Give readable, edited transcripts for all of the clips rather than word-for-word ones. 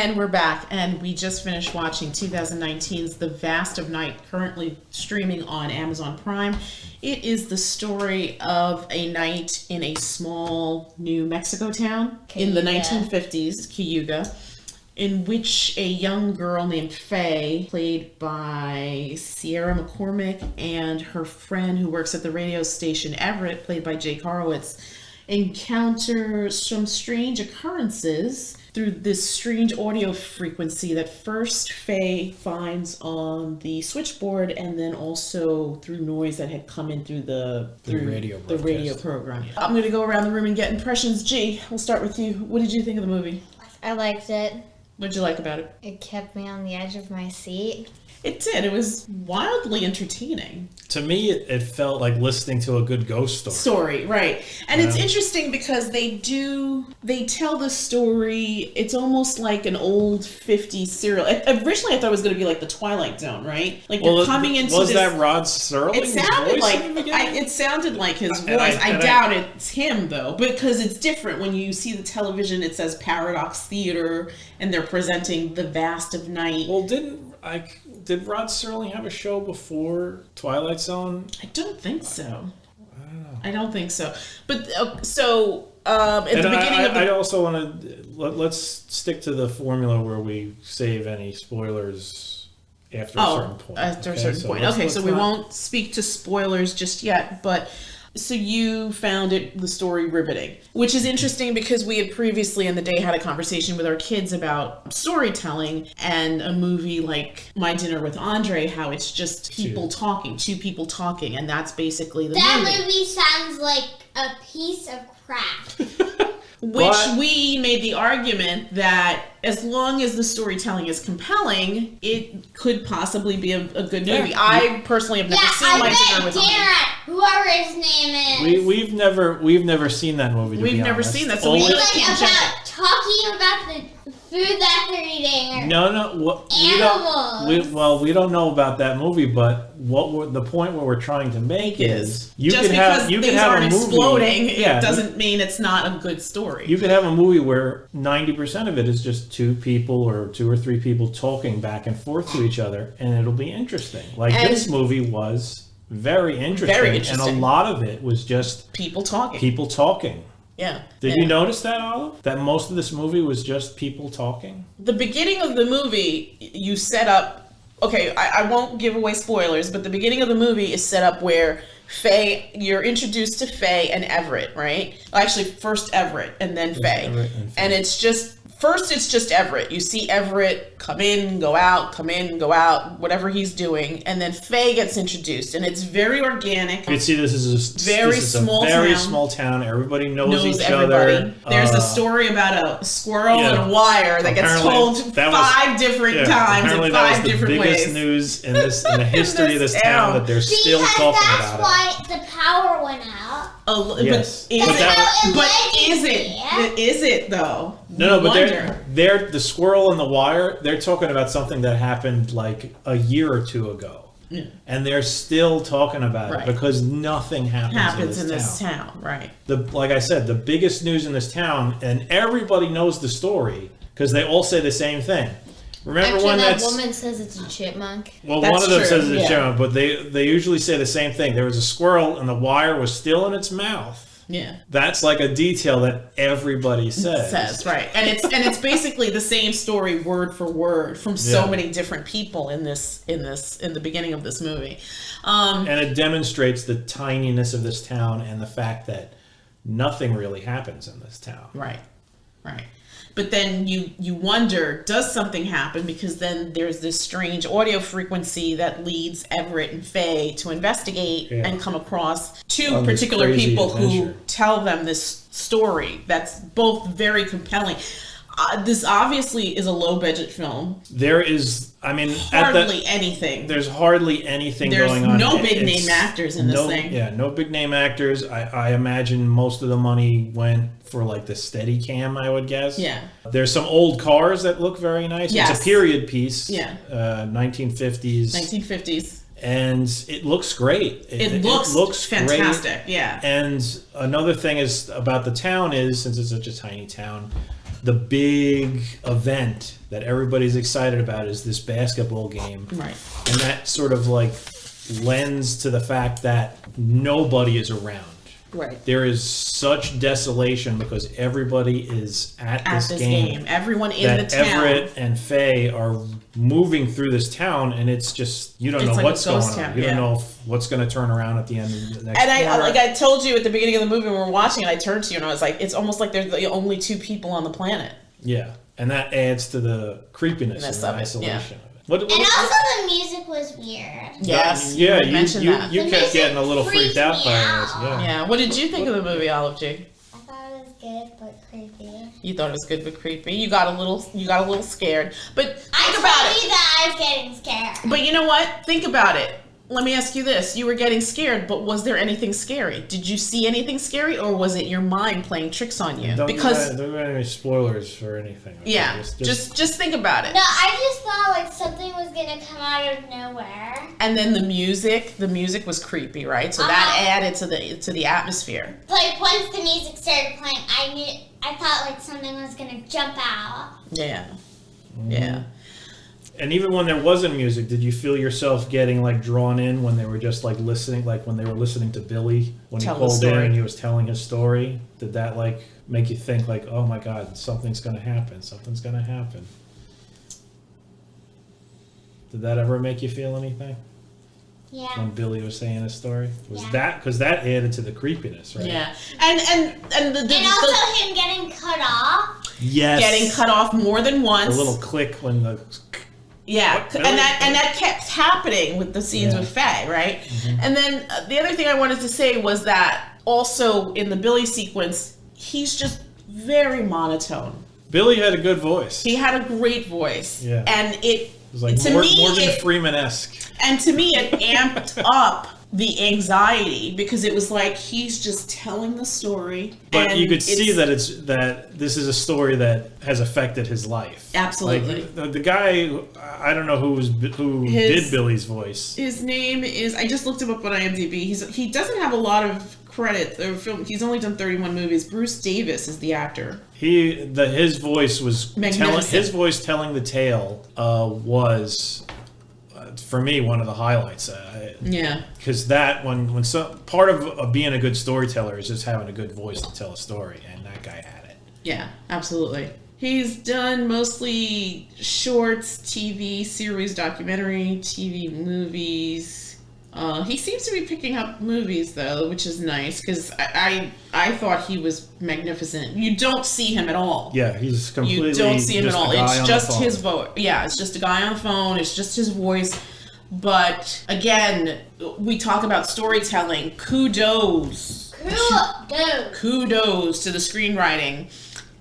And we're back, and we just finished watching 2019's The Vast of Night, currently streaming on Amazon Prime. It is the story of a night in a small New Mexico town in the 1950s, Cayuga, in which a young girl named Faye, played by Sierra McCormick, and her friend who works at the radio station, Everett, played by Jake Horowitz, encounter some strange occurrences through this strange audio frequency that first Faye finds on the switchboard, and then also through noise that had come in through the radio program. Yeah. I'm going to go around the room and get impressions. G, we'll start with you. What did you think of the movie? I liked it. What did you like about it? It kept me on the edge of my seat. It did. It was wildly entertaining. To me, it felt like listening to a good ghost story. Right. And it's interesting because they tell the story, it's almost like an old 50s serial. Originally, I thought it was going to be like the Twilight Zone, right? Like you're coming into was this... that Rod Serling? It sounded like his voice. I doubt it's him, though, because it's different. When you see the television, it says Paradox Theater, and they're presenting The Vast of Night. Well, did Rod Serling have a show before Twilight Zone? I don't think so. I don't think so. But at the beginning of the... I also want to let's stick to the formula where we save any spoilers after a certain point. After a certain point. Okay, so we won't speak to spoilers just yet, but... So you found the story riveting, which is interesting because we had previously in the day had a conversation with our kids about storytelling and a movie like My Dinner with Andre, how it's just two people talking, and that's basically the movie. That movie sounds like a piece of crap. We made the argument that as long as the storytelling is compelling, it could possibly be a good movie. I personally have never seen My Dinner with Andre. Whoever his name is. We've never seen that movie. We've never seen that, so we can't talking about the food that they're eating. Animals. We don't know about that movie, but the point what we're trying to make is you just could have a movie exploding. It doesn't mean it's not a good story. You could have a movie where 90% of it is just two people or two or three people talking back and forth to each other, and it'll be interesting. This movie was very interesting, and a lot of it was just people talking. Yeah. Did you notice that, Olive? That most of this movie was just people talking? The beginning of the movie, you set up... Okay, I won't give away spoilers, but the beginning of the movie is set up where you're introduced to Faye and Everett, right? Actually, first Everett and then Faye. And it's just... First, it's just Everett. You see Everett come in, go out, whatever he's doing. And then Faye gets introduced. And it's very organic. You can see this is a very small town. Everybody knows each other. There's a story about a squirrel and a wire that gets told five different times in five different ways. That was the biggest news in the history of this town that they're still talking about. That's why the power went out. Yes. Is it though? No, but they're the squirrel and the wire. They're talking about something that happened like a year or two ago, and they're still talking about it because nothing happens in this town. Right. Like I said, the biggest news in this town, and everybody knows the story because they all say the same thing. Remember when that woman says it's a chipmunk? Well, one of them says it's a chipmunk, but they usually say the same thing. There was a squirrel and the wire was still in its mouth. Yeah. That's like a detail that everybody says. Right. And it's basically the same story word for word from so many different people in the beginning of this movie. And it demonstrates the tininess of this town and the fact that nothing really happens in this town. Right. But then you wonder, does something happen? Because then there's this strange audio frequency that leads Everett and Faye to investigate and come across two particular people who tell them this story that's both very compelling. This obviously is a low-budget film. There is, hardly anything. There's hardly anything going on. There's no big-name actors in this thing. Yeah, no big-name actors. I imagine most of the money went for like the Steadicam, I would guess. Yeah. There's some old cars that look very nice. Yes. It's a period piece. Yeah. 1950s. 1950s. And it looks great. It looks fantastic. Great. Yeah. And another thing is about the town is, since it's such a tiny town, the big event that everybody's excited about is this basketball game. Right. And that sort of like lends to the fact that nobody is around. Right. There is such desolation because everybody is at this game. Everyone in the town. Everett and Faye are moving through this town, and it's just you don't know like what's a going ghost on. town, You don't yeah. know what's going to turn around at the end of the next. And corner. like I told you at the beginning of the movie when we were watching it, I turned to you and I was like, it's almost like they're the only two people on the planet. Yeah, and that adds to the creepiness and the isolation of it. What, And also the music was weird. Yes. Yeah, you mentioned that. you The kept music getting a little freaked freaked out me by out. this. Yeah. Yeah. What did you think of the movie, Olive G? I thought it was good but creepy. You thought it was good but creepy. You got a little scared. But I think told about you it. that I was getting scared. But you know what? Think about it. Let me ask you this. You were getting scared, but was there anything scary? Did you see anything scary, or was it your mind playing tricks on you? Don't Because give any spoilers or anything. Okay? yeah, just think about it. No, I just thought like something was gonna come out of nowhere. And then the music was creepy, right? So that added to the atmosphere. Like once the music started playing, I thought like something was gonna jump out. Yeah. Mm-hmm. Yeah. And even when there wasn't music, did you feel yourself getting like drawn in when they were just like listening, like when they were listening to Billy when Tell he the called in story. and he was telling his story? Did that like make you think like, oh my God, something's gonna happen? Something's gonna happen. Did that ever make you feel anything Yeah. when Billy was saying his story? Was Yeah. that because that added to the creepiness, right? Yeah. And the And also him getting cut off. Yes. getting cut off more than once. A little click when the Yeah, What, and Billy? that kept happening with the scenes Yeah. with Faye, right? And then the other thing I wanted to say was that also in the Billy sequence, he's just very monotone. Billy had a good voice. He had a great voice, Yeah. and it was like to Morgan me, Freeman-esque. and to me it amped up the anxiety because it was like he's just telling the story. But and you could see it's- that this is a story that has affected his life. Absolutely. Like, the guy, I don't know who did Billy's voice. His name is. I just looked him up on IMDb. He doesn't have a lot of credit. He's only done 31 movies. Bruce Davis is the actor. His voice was Magnificent. telling the tale was for me one of the highlights. Yeah. Because that when part of being a good storyteller is just having a good voice to tell a story, and that guy had it. Yeah, absolutely. He's done mostly shorts, TV series, documentary, TV movies. He seems to be picking up movies though, which is nice because I thought he was magnificent. You don't see him at all. Yeah, he's completely. You don't see him at just a all. guy It's on the just phone. his voice. Yeah, it's just a guy on the phone. It's just his voice. But again, we talk about storytelling. Kudos to the screenwriting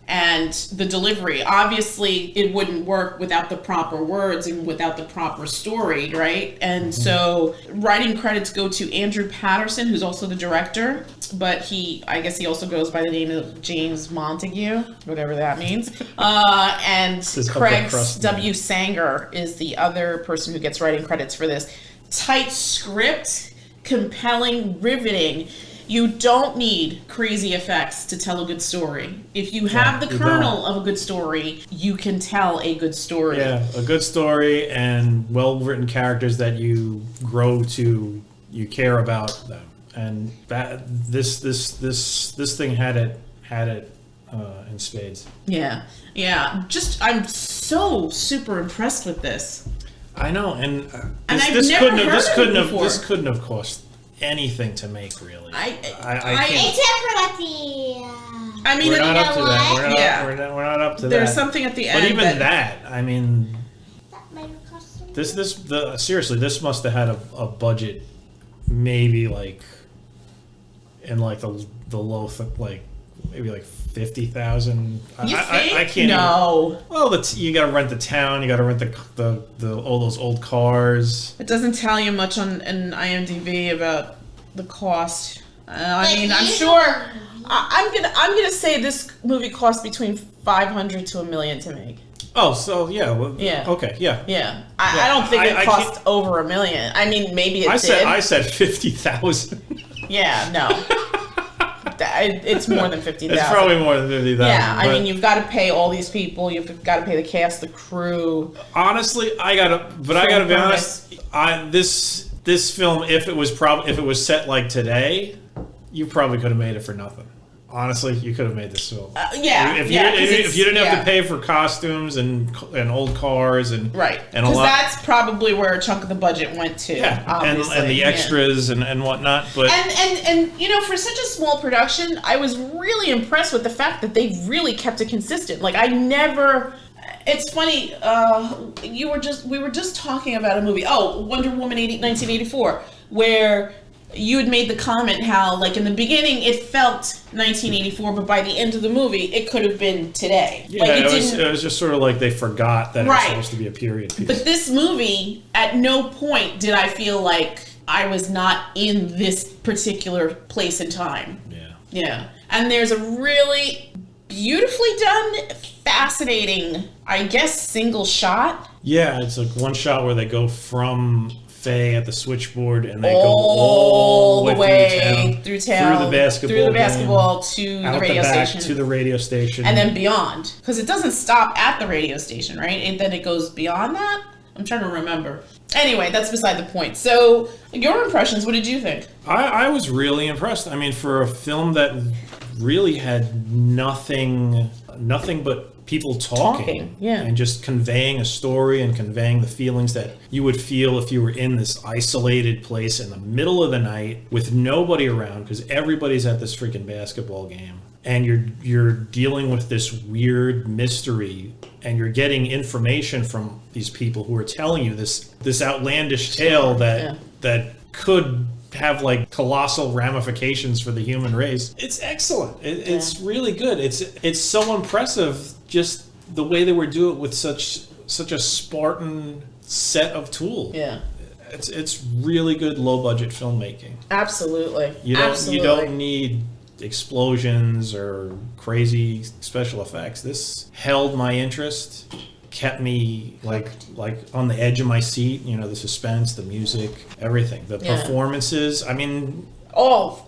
and the delivery. Obviously, it wouldn't work without the proper words and without the proper story, right? And so writing credits go to Andrew Patterson, who's also the director, but I guess he also goes by the name of James Montague, whatever that means. And His upper Craig crust W. Sanger is the other person who gets writing credits for this. Tight script, compelling, riveting. You don't need crazy effects to tell a good story. If you have the kernel of a good story, you can tell a good story. Yeah, a good story and well-written characters that you grow to, you care about them, and this thing had it in spades. Yeah. I'm so super impressed with this. I know, and I've this never couldn't have heard of it before. this couldn't have cost anything to make, really. I can't. Except for like the. I mean, We're not up to that. what? We're not up to that. there's something at the end. But even that, I mean, That might have cost some. seriously, this must have had a budget, maybe like in like the low, like maybe like 50,000. You think? I can't. No. Even, well, you got to rent the town. You got to rent the all those old cars. It doesn't tell you much on IMDb about the cost. I mean, I'm sure. I'm gonna say this movie cost between $500,000 to $1 million to make. Oh, so yeah. Well, Yeah. Okay. Yeah. Yeah, I don't think it cost over $1 million. I mean, maybe it did. I said 50,000. Yeah, no. It's more than 50,000. It's probably more than 50,000. Yeah, I mean, you've got to pay all these people. You've got to pay the cast, the crew. Honestly, I gotta be honest. This film, if it was set like today, you probably could have made it for nothing. Honestly, you could have made this film. If you didn't have to pay for costumes and old cars and right, and a lot, that's probably where a chunk of the budget went to. Yeah, obviously. and the extras and whatnot. But and you know, for such a small production, I was really impressed with the fact that they really kept it consistent. Like I never. It's funny. We were just talking about a movie. Oh, Wonder Woman 1984, where you had made the comment how, like, in the beginning it felt 1984, but by the end of the movie it could have been today. Yeah, like, it was just sort of like they forgot that it was supposed to be a period piece. But this movie, at no point did I feel like I was not in this particular place and time. Yeah. Yeah. And there's a really beautifully done, fascinating, I guess, single shot. Yeah, it's like one shot where they go from Faye at the switchboard and they go all the way through town, through the basketball to out the radio back station, to the radio station, and then beyond, because it doesn't stop at the radio station, right? And then it goes beyond that. I'm trying to remember. Anyway, that's beside the point. So, your impressions, what did you think? I was really impressed. I mean, for a film that really had nothing but people talking yeah, and just conveying a story and conveying the feelings that you would feel if you were in this isolated place in the middle of the night with nobody around because everybody's at this freaking basketball game and you're dealing with this weird mystery and you're getting information from these people who are telling you this outlandish tale that could have like colossal ramifications for the human race. It's excellent. It's really good. It's so impressive just the way they would do it with such a Spartan set of tools. Yeah. It's really good low budget filmmaking. Absolutely. You don't need explosions or crazy special effects. This held my interest, kept me like on the edge of my seat, the suspense, the music, everything, the performances. I mean,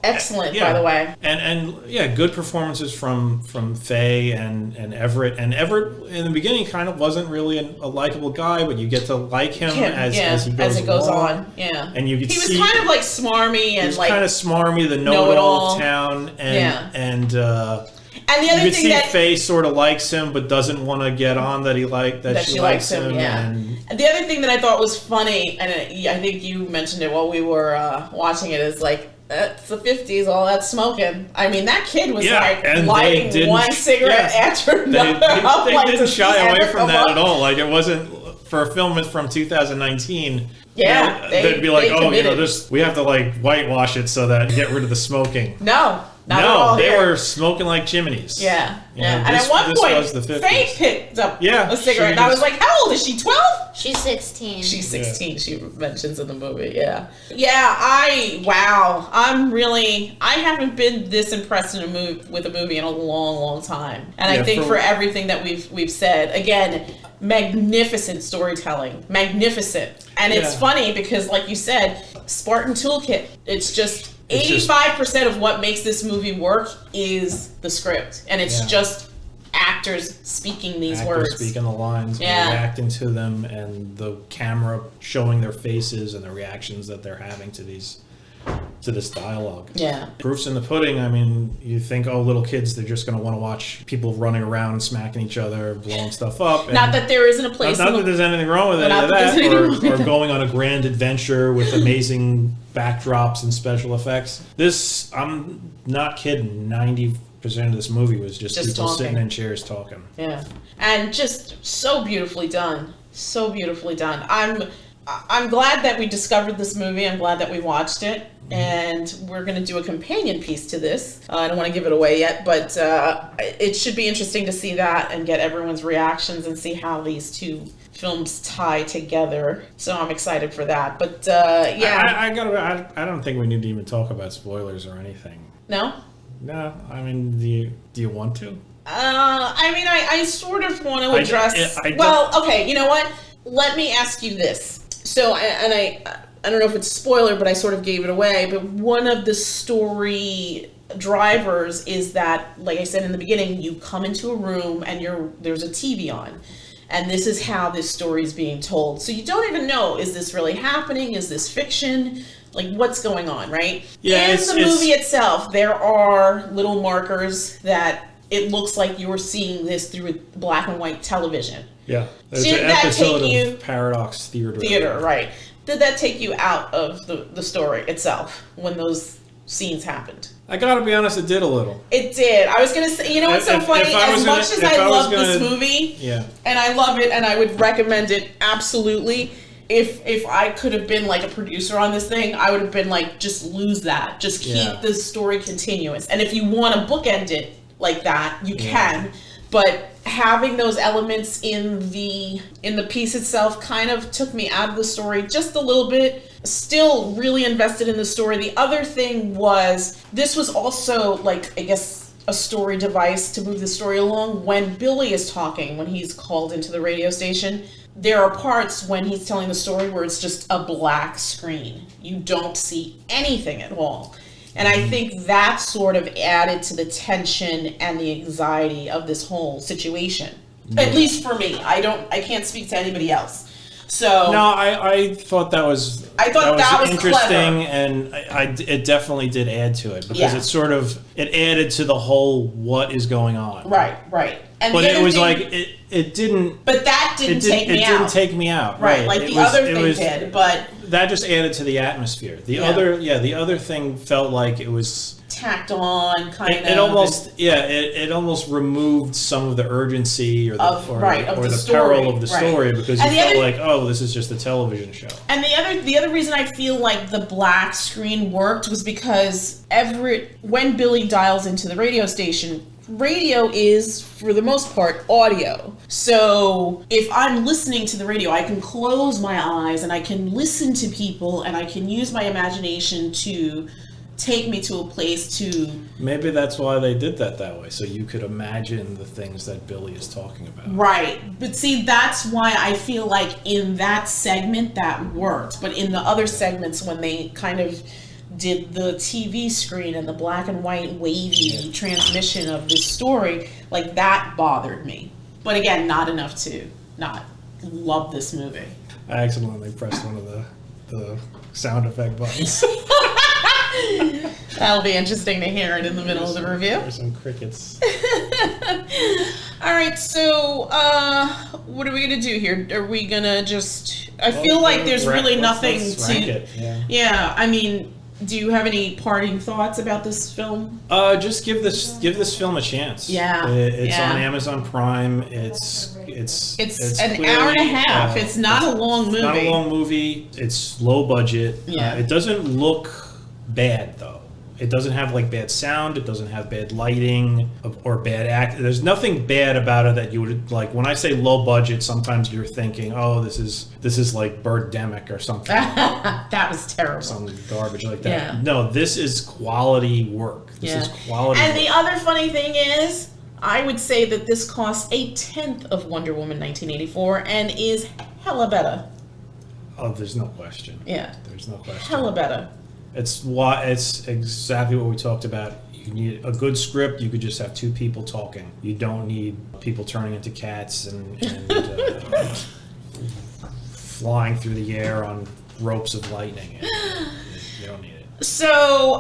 excellent, by the way. And good performances from Faye and Everett. And Everett in the beginning kind of wasn't really a likable guy, but you get to like him as he goes on. Yeah. And he was kind of like smarmy and like kind of smarmy, the know-it-all of town, and the other thing that Faye sort of likes him, but doesn't want to get on that she likes him. And the other thing that I thought was funny, and I think you mentioned it while we were watching it, is like, it's the 50s, all that smoking. I mean, that kid was lighting one cigarette after another. They didn't shy away from that at all. Like, it wasn't, for a film from 2019, they'd be like, we have to like whitewash it so that you get rid of the smoking. No, they were smoking like chimneys. Yeah. And at one point, Faye picked up a cigarette, and I was like, how old is she, 12? She's 16. She's 16, she mentions in the movie, I haven't been this impressed with a movie in a long, long time. And I think for everything that we've said, again, magnificent storytelling. Magnificent. And it's funny because, like you said, Spartan Toolkit, it's just 85% of what makes this movie work is the script. And it's just actors speaking these words. Speaking the lines and reacting to them, and the camera showing their faces and the reactions that they're having to this dialogue. Yeah. Proof's in the pudding. I mean, you think, little kids, they're just going to want to watch people running around, smacking each other, blowing stuff up. Not that there isn't a place. Not that there's anything wrong with any of that, or going on a grand adventure with amazing backdrops and special effects. This, I'm not kidding, 90% of this movie was just people talking. Sitting in chairs talking. Yeah. And just so beautifully done. So beautifully done. I'm glad that we discovered this movie. I'm glad that we watched it. And we're going to do a companion piece to this. I don't want to give it away yet, but it should be interesting to see that and get everyone's reactions and see how these two films tie together. So I'm excited for that. But I don't think we need to even talk about spoilers or anything. No? No. I mean, do you want to? I sort of want to address... okay, you know what? Let me ask you this. So, I don't know if it's a spoiler, but I sort of gave it away, but one of the story drivers is that, like I said in the beginning, you come into a room and there's a TV on. And this is how this story is being told. So you don't even know, is this really happening? Is this fiction? Like, what's going on, right? Yeah, in the movie itself, there are little markers that it looks like you're seeing this through black and white television. Yeah. There's Did an that episode take you- of Paradox Theater. Right. Did that take you out of the story itself when those scenes happened? I gotta be honest, it did a little. It did. I was gonna say, you know what's so funny? As much as I love this movie, yeah, and I love it, and I would recommend it absolutely. If I could have been like a producer on this thing, I would have been like, just lose that. Just keep the story continuous. And if you want to bookend it like that, you can. But having those elements in the piece itself kind of took me out of the story just a little bit. Still really invested in the story. The other thing was, this was also like, I guess, a story device to move the story along. When Billy is talking, when he's called into the radio station, there are parts when he's telling the story where it's just a black screen. You don't see anything at all. And I think that sort of added to the tension and the anxiety of this whole situation. At least for me. I can't speak to anybody else. So no, I thought that was interesting, clever. and it definitely did add to it because it added to the whole what is going on. Right. And but it was like it didn't. But that didn't take me out. It didn't take me out. Right. Like the other thing did, but that just added to the atmosphere. The other thing felt like it was tacked on, kind of. It almost removed some of the urgency or the peril of the story because you felt like, oh, this is just a television show. And the other reason I feel like the black screen worked was because when Billy dials into the radio station, radio is, for the most part, audio. So if I'm listening to the radio, I can close my eyes and I can listen to people and I can use my imagination to take me to a place to... Maybe that's why they did that way, so you could imagine the things that Billy is talking about. Right. But see, that's why I feel like in that segment that worked. But in the other segments, when they kind of did the TV screen and the black and white wavy transmission of this story, like that bothered me. But again, not enough to not love this movie. I accidentally pressed one of the sound effect buttons. That'll be interesting to hear it in the middle of the review. There's some crickets. All right, so what are we gonna do here? Are we gonna just? I feel like there's really nothing let's rank it. Yeah, I mean, do you have any parting thoughts about this film? Just give this film a chance. Yeah, it's on Amazon Prime. It's an clearly, hour and a half. It's not a long movie. It's not a long movie. It's low budget. Yeah. It doesn't look bad though. It doesn't have like bad sound. It doesn't have bad lighting or bad act. There's nothing bad about it that you would like. When I say low budget, sometimes you're thinking, oh, this is like Birdemic or something. That was terrible. Some garbage like that. Yeah. No, this is quality work. This is quality. And work. the other funny thing is, I would say that this costs 1/10 of Wonder Woman 1984 and is hella better. Oh, there's no question. Yeah. There's no question. Hella better. It's exactly what we talked about. You need a good script. You could just have two people talking. You don't need people turning into cats and flying through the air on ropes of lightning. You don't need it. So,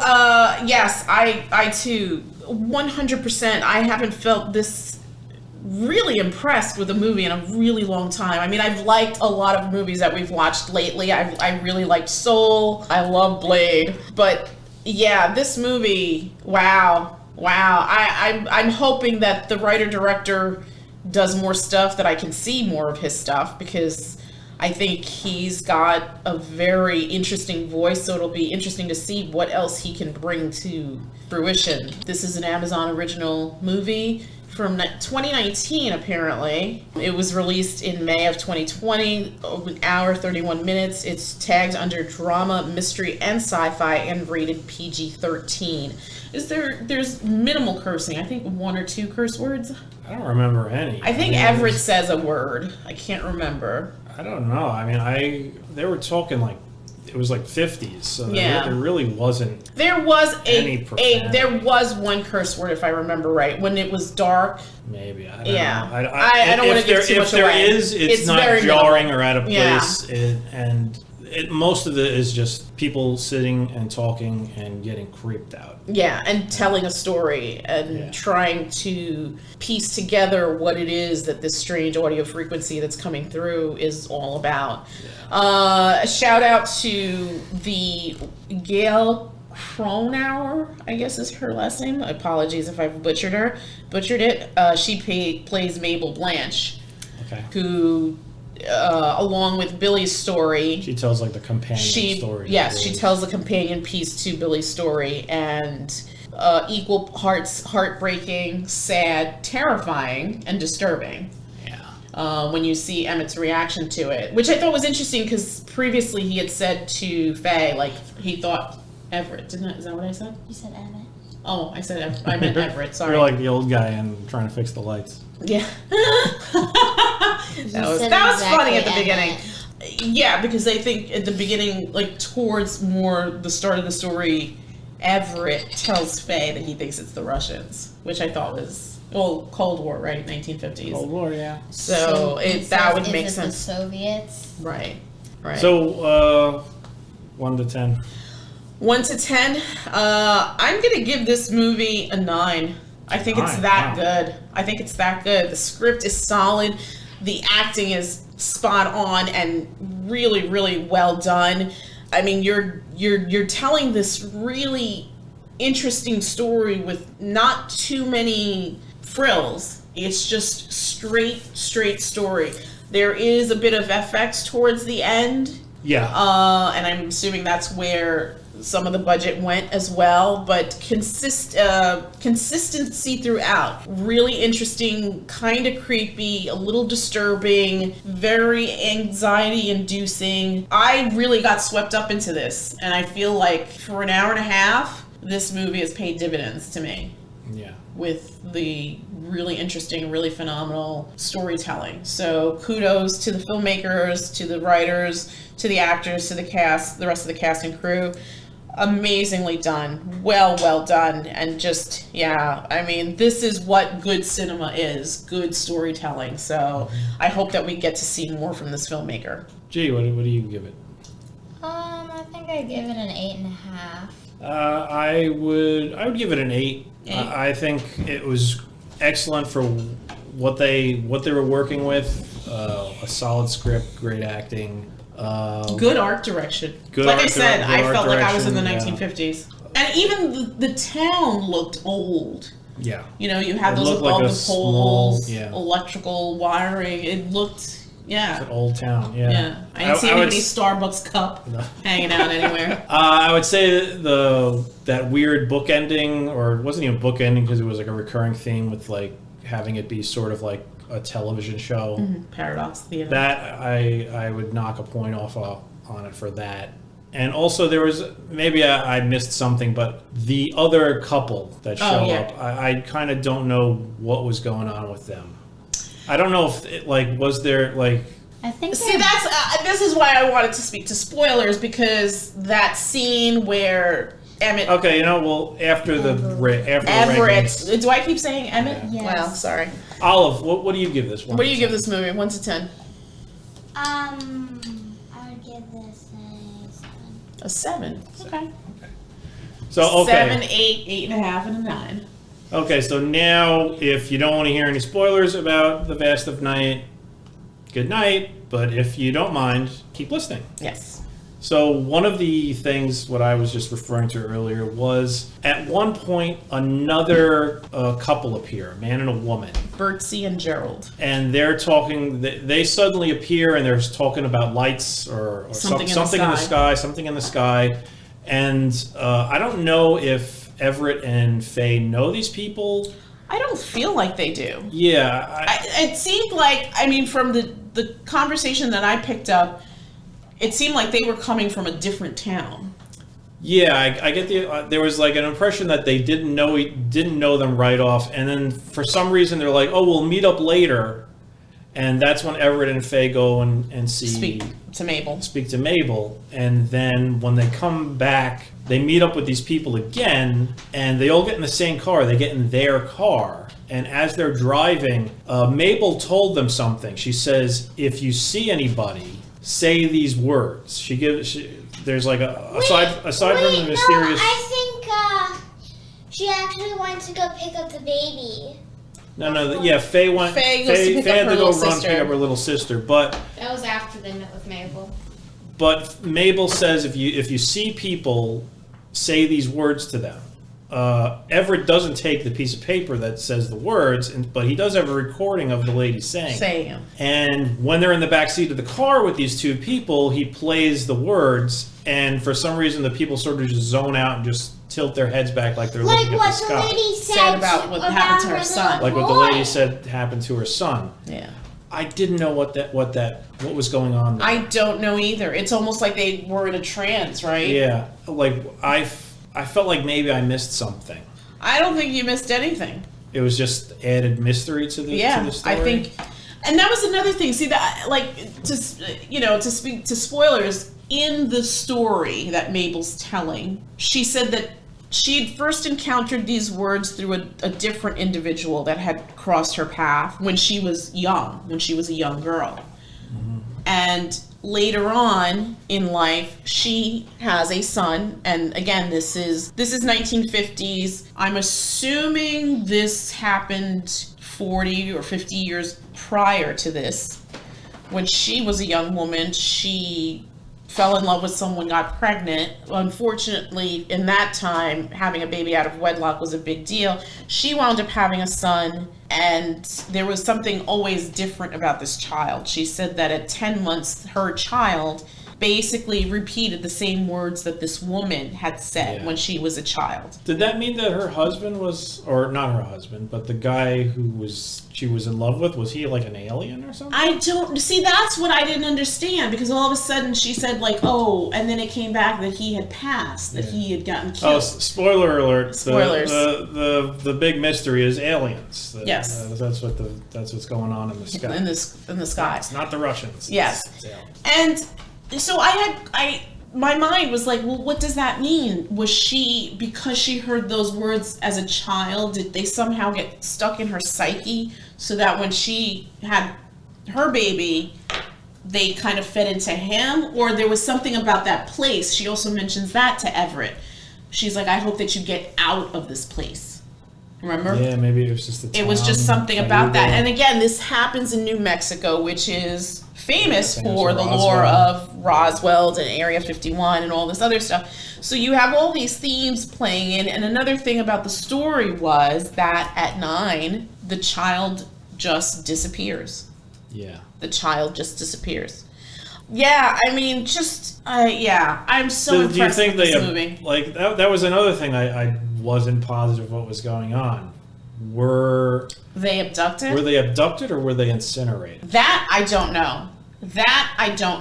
yes, I too, 100%, I haven't felt this really impressed with a movie in a really long time. I mean, I've liked a lot of movies that we've watched lately. I really liked Soul. I love Blade. But yeah, this movie, wow. I'm hoping that the writer-director does more stuff, that I can see more of his stuff, because I think he's got a very interesting voice, so it'll be interesting to see what else he can bring to fruition. This is an Amazon original movie from 2019, apparently. It was released in May of 2020, 1 hour, 31 minutes. It's tagged under drama, mystery, and sci-fi, and rated PG-13. There's minimal cursing. I think 1 or 2 curse words. I don't remember any. I think Everett says a word. I can't remember. I don't know. I mean, they were talking like it was like 50s, so there really wasn't. There was any profanity. there was one curse word, if I remember right, when it was dark. Maybe I don't Yeah. know. I don't want to give too much away. If there is, it's not very jarring minimal. or out of Yeah. place, most of it is just people sitting and talking and getting creeped out. Yeah, and telling a story and trying to piece together what it is that this strange audio frequency that's coming through is all about. A shout out to the Gail Cronauer, I guess is her last name. Apologies if I've butchered it. She plays Mabel Blanche, who, along with Billy's story, she tells like the companion story. Yes, she tells the companion piece to Billy's story, and equal parts heartbreaking, sad, terrifying, and disturbing. When you see Emmett's reaction to it, which I thought was interesting because previously he had said to Faye, like, he thought Everett, is that what I said? You said Emmett. Oh, I meant Everett, sorry. You're like the old guy and trying to fix the lights. Yeah. that was funny at the beginning. Yeah, because I think at the beginning, like towards more the start of the story, Everett tells Faye that he thinks it's the Russians, which I thought was, Cold War, right? 1950s. Cold War, yeah. So that would make is it sense. The Soviets. Right. So 1 to 10. 1 to 10. I'm gonna give this movie a 9. I think it's that good. I think it's that good. The script is solid. The acting is spot on and really, really well done. I mean, you're telling this really interesting story with not too many frills. It's just straight story. There is a bit of FX towards the end. Yeah. And I'm assuming that's where some of the budget went as well, but consistency throughout. Really interesting, kind of creepy, a little disturbing, very anxiety inducing. I really got swept up into this, and I feel like for an hour and a half, this movie has paid dividends to me. Yeah. With the really interesting, really phenomenal storytelling. So kudos to the filmmakers, to the writers, to the actors, to the cast, the rest of the cast and crew. Amazingly done. Well done. And just, I mean, this is what good cinema is. Good storytelling. So I hope that we get to see more from this filmmaker. Gee, what do you give it? I think I give it an 8.5. I would give it an 8. I think it was excellent for what they were working with. A solid script, great acting. Good art direction. I said, I felt like I was in the 1950s. And even the town looked old. Yeah. You know, you had those above the poles, electrical wiring. It looked, It's an old town, yeah. I didn't see anybody's Starbucks cup hanging out anywhere. I would say that weird book ending, or it wasn't even book ending because it was like a recurring theme with like having it be sort of like a television show. Paradox Theater. That I would knock a point off on it for that. And also there was, maybe I missed something, but the other couple that show up, I kind of don't know what was going on with them. I don't know if it, was there I think that's this is why I wanted to speak to spoilers, because that scene where Emmett. Okay, after Everett. Do I keep saying Emmett? Yes. Well, sorry. Olive, what do you give this one? What do you give this movie? 1 to 10. I would give this a 7. Okay. So 7, 8, 8.5, and a 9. Okay, so now if you don't want to hear any spoilers about The Vast of Night, good night. But if you don't mind, keep listening. Yes. So one of the things, what I was just referring to earlier, was at one point another couple appear, a man and a woman. Bertzi and Gerald. And they're talking, they suddenly appear and they're talking about lights or something in the sky. And I don't know if Everett and Faye know these people. I don't feel like they do. Yeah. It seemed like, from the conversation that I picked up, it seemed like they were coming from a different town. Yeah, I get there was like an impression that they didn't know them right off, and then for some reason they're like, "Oh, we'll meet up later," And that's when Everett and Faye go and see Speak to Mabel. speak to Mabel, and then when they come back, they meet up with these people again, and they all get in the same car. They get in their car, and as they're driving, Mabel told them something. She says, "If you see anybody, say these words." There's like aside from the mysterious. No, I think she actually wanted to go pick up the baby. Faye went. Faye goes to pick up had her to go little run sister. pick up her little sister, but. That was after they met with Mabel. But Mabel says if you see people, say these words to them. Everett doesn't take the piece of paper that says the words, but he does have a recording of the lady saying them. And when they're in the back seat of the car with these two people, he plays the words, and for some reason the people sort of just zone out and just tilt their heads back like they're looking at the sky. Like what the lady Said about what happened to her son. Like what the lady said happened to her son. Yeah. I didn't know what was going on there. I don't know either. It's almost like they were in a trance, right? Yeah, like I felt like maybe I missed something. I don't think you missed anything. It was just added mystery to the story. I think, and that was another thing. See that, like, to speak to spoilers in the story that Mabel's telling, she said that she had first encountered these words through a different individual that had crossed her path when she was young, when she was a young girl. Mm-hmm. And later on in life, she has a son, and again, this is 1950s. I'm assuming this happened 40 or 50 years prior to this. When she was a young woman, she fell in love with someone, got pregnant. Unfortunately, in that time, having a baby out of wedlock was a big deal. She wound up having a son, and there was something always different about this child. She said that at 10 months, her child basically repeated the same words that this woman had said when she was a child. Did that mean that her husband was, or not her husband, but the guy who she was in love with, was he like an alien or something? I don't see. That's what I didn't understand, because all of a sudden she said like, "Oh," and then it came back that he had passed, that he had gotten killed. Oh, spoiler alert! Spoilers. The big mystery is aliens. Yes. That's what's going on in the sky. in the sky. It's not the Russians. Yes. It's aliens. And so my mind was like, well, what does that mean? Was she, because she heard those words as a child, did they somehow get stuck in her psyche so that when she had her baby, they kind of fed into him? Or there was something about that place. She also mentions that to Everett. She's like, I hope that you get out of this place. Remember? Yeah, maybe it was just It was just something about that. And again, this happens in New Mexico, which is famous for the lore of Roswell and Area 51 and all this other stuff. So you have all these themes playing in. And another thing about the story was that at 9, the child just disappears. Yeah. The child just disappears. Yeah, I mean, I'm so impressed with this movie. Like, that was another thing I wasn't positive what was going on. Were they abducted? Were they abducted or were they incinerated? That I don't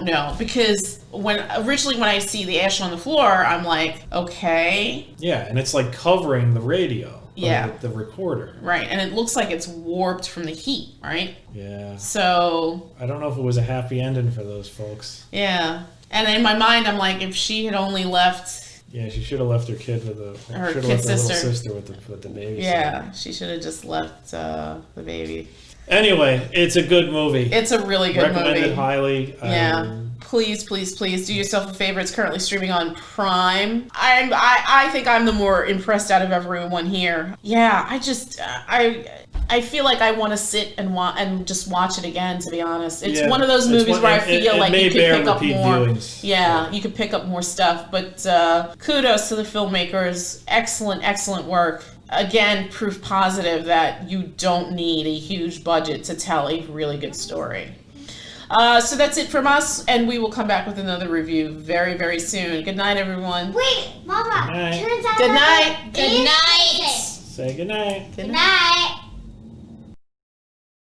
know. Because originally when I see the ash on the floor, I'm like, okay. Yeah, and it's like covering the radio. Yeah. The recorder. Right, and it looks like it's warped from the heat, right? Yeah. So I don't know if it was a happy ending for those folks. Yeah. And in my mind, I'm like, if she had only left. Yeah, she should have left her kid with her little sister with the baby. Yeah, she should have just left the baby. Anyway, it's a good movie. It's a really good movie. Recommended highly. Yeah. Please do yourself a favor. It's currently streaming on Prime. I think I'm the more impressed out of everyone here. Yeah, I feel like I want to sit and just watch it again, to be honest. It's one of those movies where I feel like you could pick up more. Yeah, you could pick up more stuff. But kudos to the filmmakers. Excellent work. Again, proof positive that you don't need a huge budget to tell a really good story. So that's it from us, and we will come back with another review very, very soon. Good night, everyone. Wait, Mama. Good night. Turns out Good night. Good night. Say good night. Good night.